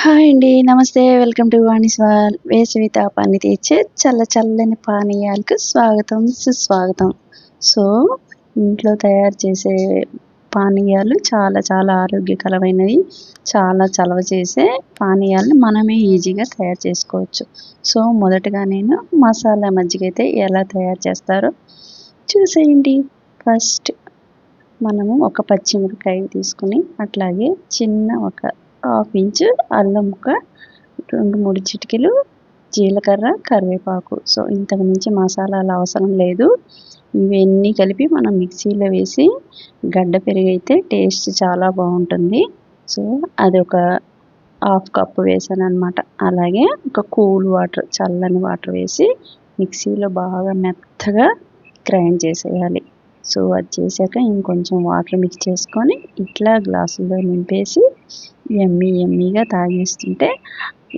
Hi అండి. నమస్తే. Welcome to Vani's world. వేసవి తాపాన్ని తీర్చే చల్లని పానీయాలకు స్వాగతం, సుస్వాగతం. సో, ఇంట్లో తయారు చేసే పానీయాలు చాలా ఆరోగ్యకరమైనవి. చాలా చలవ చేసే పానీయాలను మనమే ఈజీగా తయారు చేసుకోవచ్చు. సో, మొదటగా నేను మసాలా మజ్జిగ అయితే ఎలా తయారు చేస్తారో చూసేయండి. ఫస్ట్ మనము ఒక పచ్చిమిరపకాయ తీసుకుని, అట్లాగే చిన్న ఒక హాఫ్ ఇంచు అల్లం ముక్క, 2, 3 చిటికెలు జీలకర్ర, కరివేపాకు. సో, ఇంతకు మించి మసాలాలు అవసరం లేదు. ఇవన్నీ కలిపి మనం మిక్సీలో వేసి గడ్డ పెరుగైతే టేస్ట్ చాలా బాగుంటుంది. సో, అదొక హాఫ్ కప్పు వేసాననమాట. అలాగే ఒక కూల్ వాటర్, చల్లని వాటర్ వేసి మిక్సీలో బాగా మెత్తగా గ్రైండ్ చేసేయాలి. సో, అది చేశాక ఇంకొంచెం వాటర్ మిక్స్ చేసుకొని ఇట్లా గ్లాసుల్లో నింపేసి యమ్మీగా తాగేస్తుంటే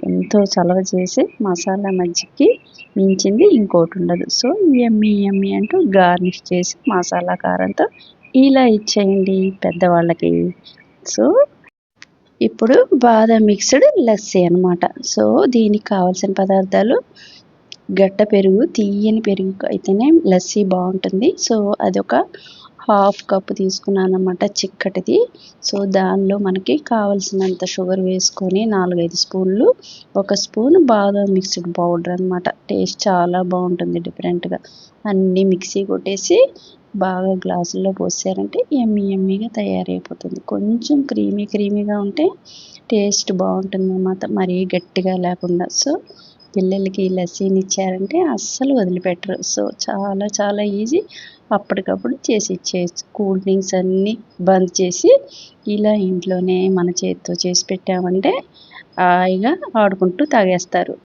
ఎంతో చలవ చేసే మసాలా మజ్జిగకి మించింది ఇంకోటి ఉండదు. సో, యమ్మీ అంటూ గార్నిష్ చేసి మసాలా కారంతో ఇలా ఇచ్చేయండి పెద్దవాళ్ళకి. సో, ఇప్పుడు బాదం మిక్స్డ్ లస్సీ అనమాట. సో, దీనికి కావాల్సిన పదార్థాలు గడ్డ పెరుగు, తీయని పెరుగు అయితేనే లస్సీ బాగుంటుంది. సో, అదొక హాఫ్ కప్పు తీసుకున్నానమాట చిక్కటిది. సో, దానిలో మనకి కావలసినంత షుగర్ వేసుకొని 4, 5 స్పూన్లు, 1 స్పూన్ బాదం మిక్స్డ్ పౌడర్ అనమాట. టేస్ట్ చాలా బాగుంటుంది డిఫరెంట్గా. అన్నీ మిక్సీ కొట్టేసి బాగా గ్లాసుల్లో పోసారంటే యమ్మీగా తయారైపోతుంది. కొంచెం క్రీమీగా ఉంటే టేస్ట్ బాగుంటుంది అన్నమాట, మరీ గట్టిగా లేకుండా. సో, పిల్లలకి లస్సీని ఇచ్చారంటే అస్సలు వదిలిపెట్టరు. సో, చాలా ఈజీ. అప్పటికప్పుడు చేసి ఇచ్చేయచ్చు. కూల్ డ్రింక్స్ అన్నీ బంద్ చేసి ఇలా ఇంట్లోనే మన చేతితో చేసి పెట్టామంటే హాయిగా ఆడుకుంటూ తాగేస్తారు.